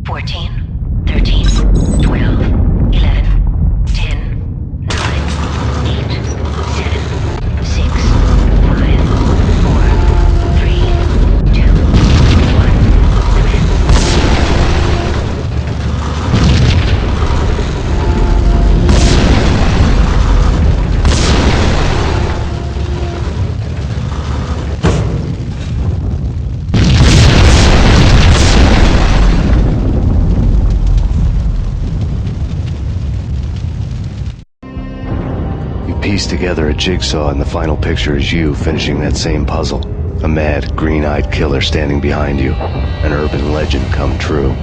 14, 13, 12, 11, 10, 9, 8, 7, 6, 5, 4, 3, 2, 1. Piece together a jigsaw, and the final picture is you finishing that same puzzle. A mad, green-eyed killer standing behind you. An urban legend come true.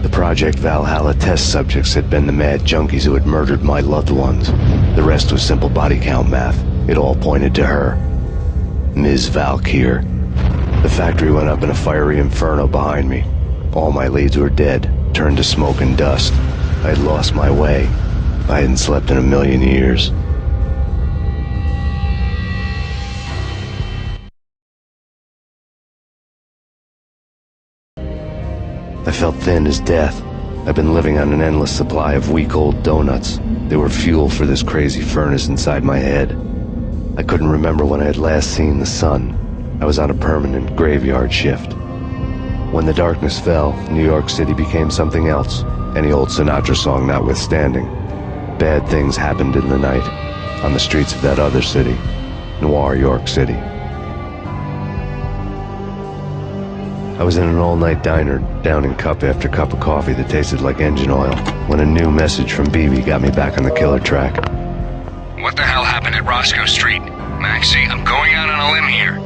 The Project Valhalla test subjects had been the mad junkies who had murdered my loved ones. The rest was simple body count math. It all pointed to her. Ms. Valkyr. The factory went up in a fiery inferno behind me. All my leads were dead, turned to smoke and dust. I had lost my way. I hadn't slept in a million years. I felt thin as death. I've been living on an endless supply of week-old donuts. They were fuel for this crazy furnace inside my head. I couldn't remember when I had last seen the sun. I was on a permanent graveyard shift. When the darkness fell, New York City became something else, any old Sinatra song notwithstanding. Bad things happened in the night, on the streets of that other city, Noir York City. I was in an all-night diner, downing cup after cup of coffee that tasted like engine oil, when a new message from BB got me back on the killer track. What the hell happened at Roscoe Street? Maxie, I'm going out on a limb here.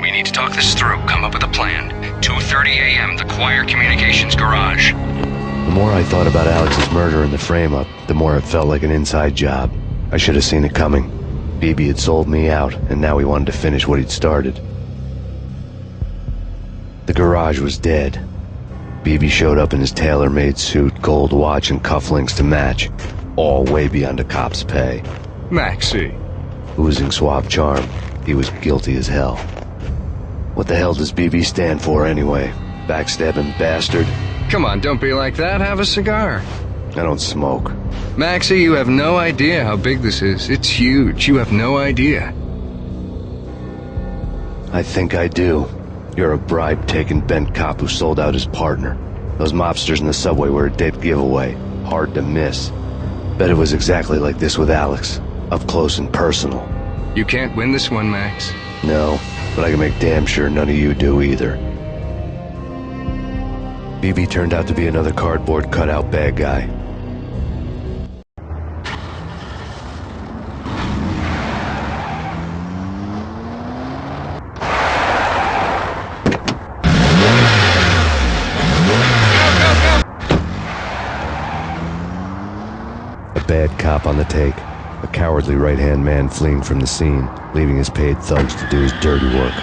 We need to talk this through, come up with a plan. 2:30 a.m., the Choir Communications Garage. The more I thought about Alex's murder and the frame-up, the more it felt like an inside job. I should have seen it coming. BB had sold me out, and now he wanted to finish what he'd started. The garage was dead. BB showed up in his tailor-made suit, gold watch, and cufflinks to match, all way beyond a cop's pay. Maxie. Oozing suave charm, he was guilty as hell. What the hell does BB stand for anyway? Backstabbing bastard? Come on, don't be like that. Have a cigar. I don't smoke. Maxie, you have no idea how big this is. It's huge. You have no idea. I think I do. You're a bribe-taking bent cop who sold out his partner. Those mobsters in the subway were a dead giveaway. Hard to miss. Bet it was exactly like this with Alex. Up close and personal. You can't win this one, Max. No, but I can make damn sure none of you do either. BB turned out to be another cardboard cutout bad guy. A bad cop on the take. A cowardly right-hand man fleeing from the scene, leaving his paid thugs to do his dirty work.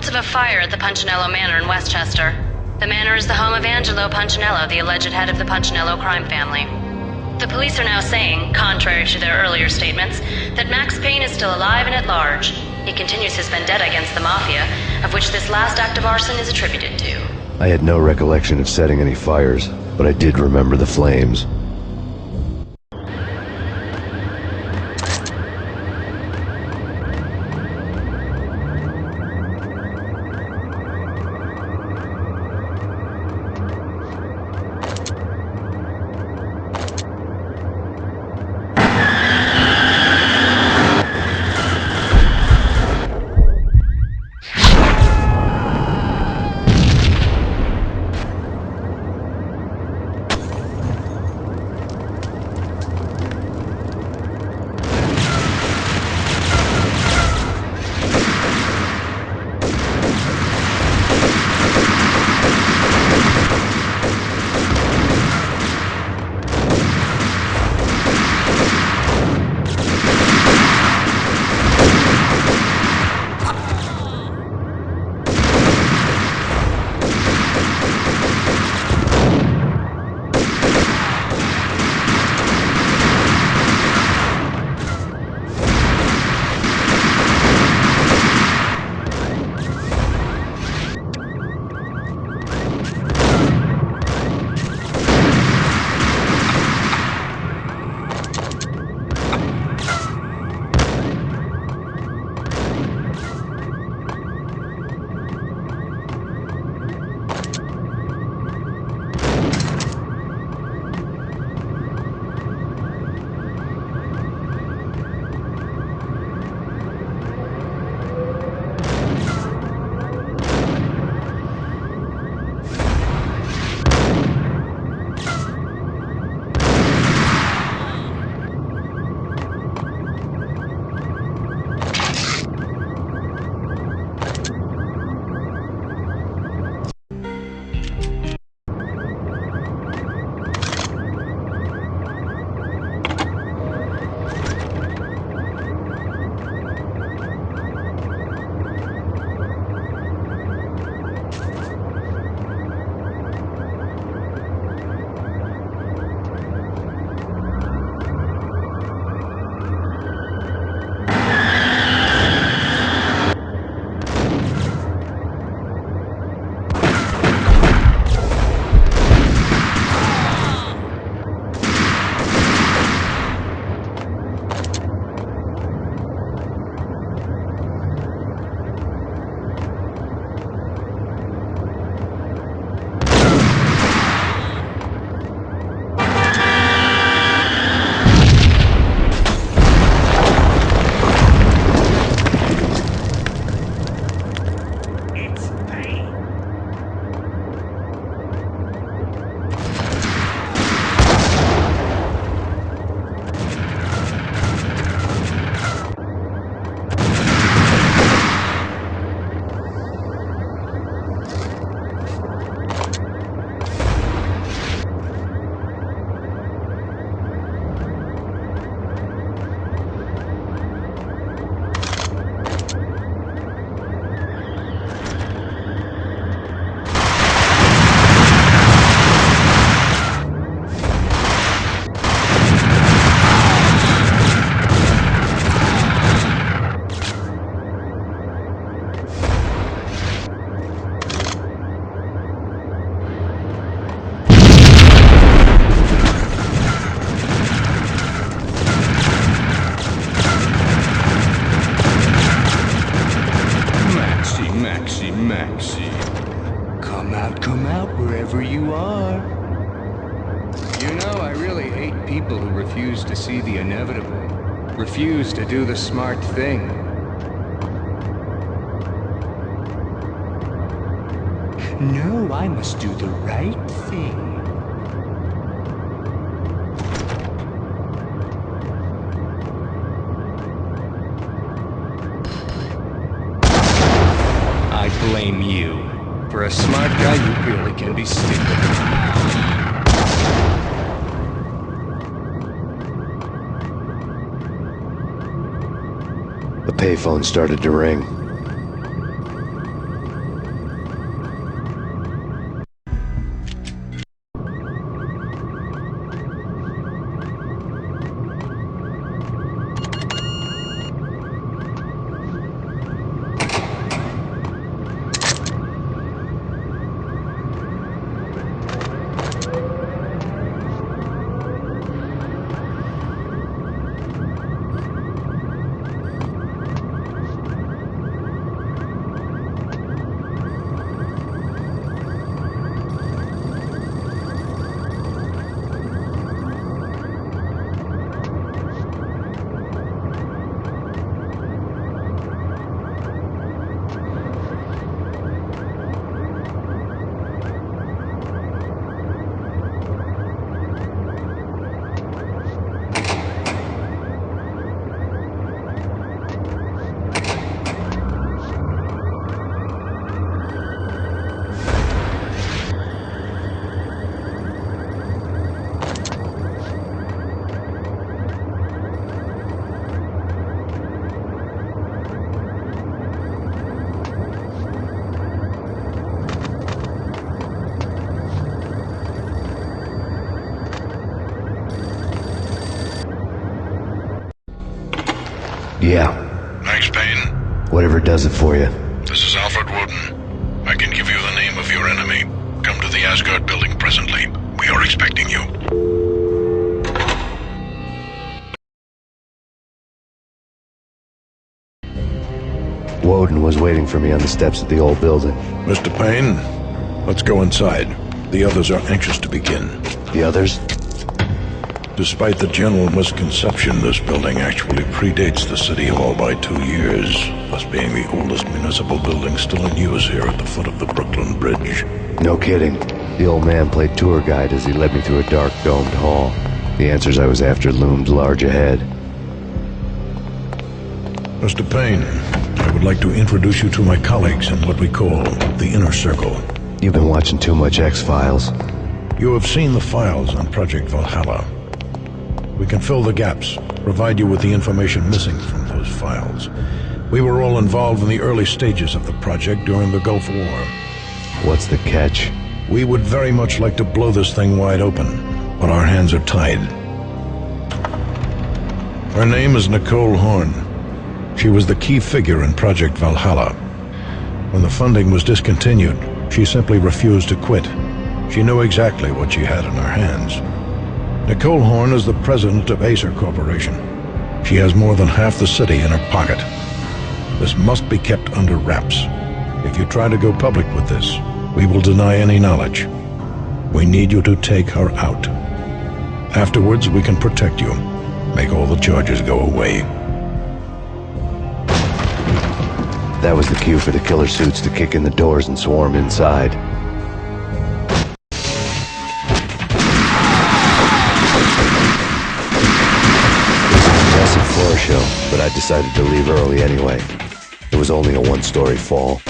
reports of a fire at the Punchinello Manor in Westchester. The manor is the home of Angelo Punchinello, the alleged head of the Punchinello crime family. The police are now saying, contrary to their earlier statements, that Max Payne is still alive and at large. He continues his vendetta against the Mafia, of which this last act of arson is attributed to. I had no recollection of setting any fires, but I did remember the flames. Maxie. Come out wherever you are. You know, I really hate people who refuse to see the inevitable, refuse to do the smart thing. No, I must do the right thing. I blame you. For a smart guy, you really can be stupid. The payphone started to ring. Yeah, Max Payne, whatever does it for you. this is Alfred Woden. I can give you the name of your enemy. Come to the Asgard building presently. We are expecting you. Woden was waiting for me on the steps of the old building. Mr. Payne, let's go inside. The others are anxious to begin. The others? Despite the general misconception, this building actually predates the City Hall by 2 years, thus being the oldest municipal building still in use here at the foot of the Brooklyn Bridge. No kidding. The old man played tour guide as he led me through a dark domed hall. The answers I was after loomed large ahead. Mr. Payne, I would like to introduce you to my colleagues in what we call the Inner Circle. You've been watching too much X-Files. You have seen the files on Project Valhalla. We can fill the gaps, provide you with the information missing from those files. We were all involved in the early stages of the project during the Gulf War. What's the catch? We would very much like to blow this thing wide open, but our hands are tied. Her name is Nicole Horn. She was the key figure in Project Valhalla. When the funding was discontinued, she simply refused to quit. She knew exactly what she had in her hands. Nicole Horn is the president of Acer Corporation. She has more than half the city in her pocket. This must be kept under wraps. If you try to go public with this, we will deny any knowledge. We need you to take her out. Afterwards, we can protect you, make all the charges go away. That was the cue for the killer suits to kick in the doors and swarm inside. Floor show, but I decided to leave early anyway. It was only a one-story fall.